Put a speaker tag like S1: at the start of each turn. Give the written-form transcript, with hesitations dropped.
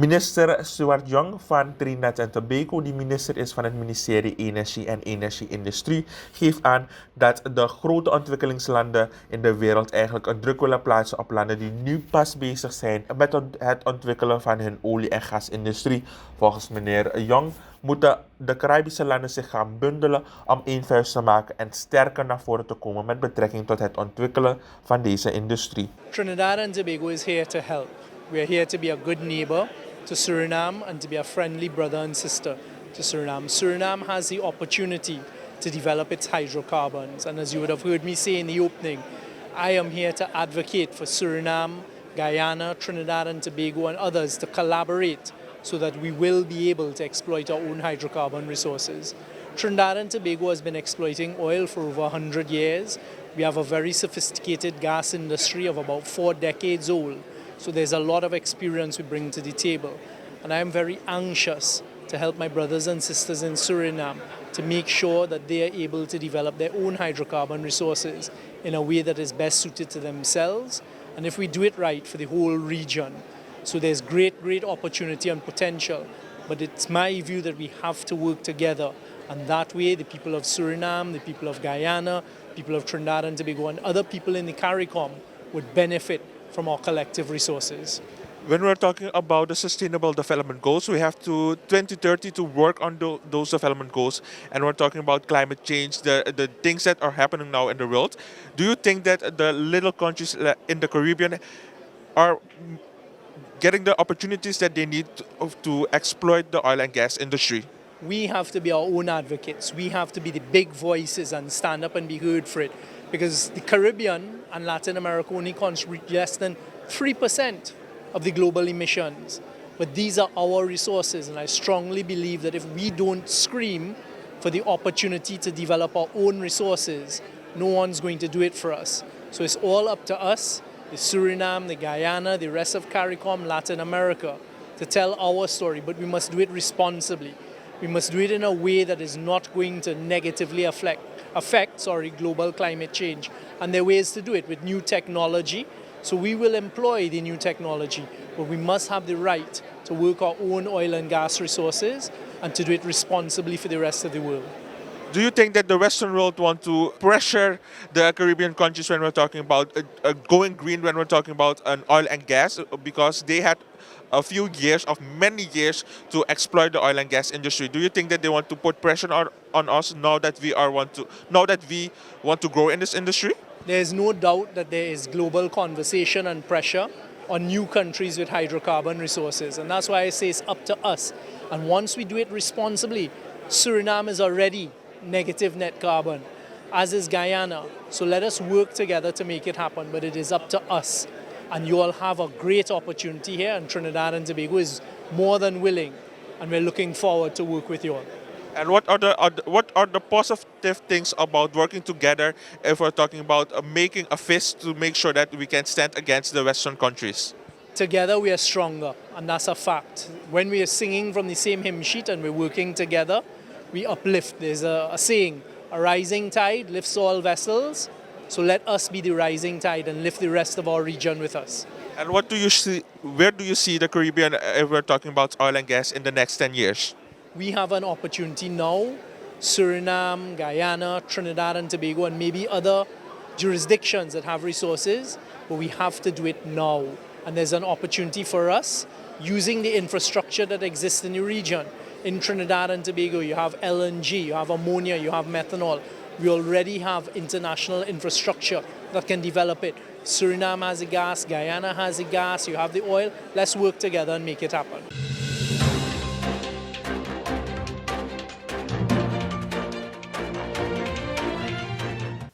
S1: Minister Stuart Young van Trinidad en Tobago, die minister is van het ministerie Energie en Energie-industrie, geeft aan dat de grote ontwikkelingslanden in de wereld eigenlijk een druk willen plaatsen op landen die nu pas bezig zijn met het ontwikkelen van hun olie- en gasindustrie. Volgens meneer Young moeten de Caribische landen zich gaan bundelen om één vuist te maken en sterker naar voren te komen met betrekking tot het ontwikkelen van deze industrie.
S2: Trinidad and Tobago is here to help. We are here to be a good neighbor to Suriname and to be a friendly brother and sister to Suriname. Suriname has the opportunity to develop its hydrocarbons, and as you would have heard me say in the opening, I am here to advocate for Suriname, Guyana, Trinidad and Tobago and others to collaborate so that we will be able to exploit our own hydrocarbon resources. Trinidad and Tobago has been exploiting oil for over 100 years. We have a very sophisticated gas industry of about 4 decades old. So there's a lot of experience we bring to the table. And I am very anxious to help my brothers and sisters in Suriname to make sure that they are able to develop their own hydrocarbon resources in a way that is best suited to themselves. And if we do it right for the whole region. So there's great opportunity and potential. But it's my view that we have to work together. And that way the people of Suriname, the people of Guyana, people of Trinidad and Tobago and other people in the CARICOM would benefit from our collective resources.
S1: When we're talking about the Sustainable Development Goals, we have to 2030 to work on those development goals. And we're talking about climate change, the things that are happening now in the world. Do you think that the little countries in the Caribbean are getting the opportunities that they need to exploit the oil and gas industry?
S2: We have to be our own advocates. We have to be the big voices and stand up and be heard for it. Because the Caribbean and Latin America only contribute less than 3% of the global emissions. But these are our resources, and I strongly believe that if we don't scream for the opportunity to develop our own resources, no one's going to do it for us. So it's all up to us, the Suriname, the Guyana, the rest of CARICOM, Latin America, to tell our story, but we must do it responsibly. We must do it in a way that is not going to negatively affect global climate change. And there are ways to do it with new technology. So we will employ the new technology, but we must have the right to work our own oil and gas resources and to do it responsibly for the rest of the world.
S1: Do you think that the Western world want to pressure the Caribbean countries when we're talking about going green, when we're talking about an oil and gas, because they had a few years of many years to exploit the oil and gas industry? Do you think that they want to put pressure on us now that we want to grow in this industry?
S2: There is no doubt that there is global conversation and pressure on new countries with hydrocarbon resources, and that's why I say it's up to us. And once we do it responsibly, Suriname is already negative net carbon, as is Guyana. So let us work together to make it happen, but it is up to us. And you all have a great opportunity here, and Trinidad and Tobago is more than willing, and we're looking forward to work with you all.
S1: And what are the positive things about working together if we're talking about making a fist to make sure that we can stand against the Western countries?
S2: Together we are stronger, and that's a fact. When we are singing from the same hymn sheet and we're working together, we uplift. There's a saying, a rising tide lifts all vessels. So let us be the rising tide and lift the rest of our region with us.
S1: And what do you see? Where do you see the Caribbean if we're talking about oil and gas in the next 10 years?
S2: We have an opportunity now. Suriname, Guyana, Trinidad and Tobago, and maybe other jurisdictions that have resources, but we have to do it now. And there's an opportunity for us using the infrastructure that exists in the region. In Trinidad and Tobago, you have LNG, you have ammonia, you have methanol. We already have international infrastructure that can develop it. Suriname has the gas, Guyana has the gas, you have the oil. Let's work together and make it happen.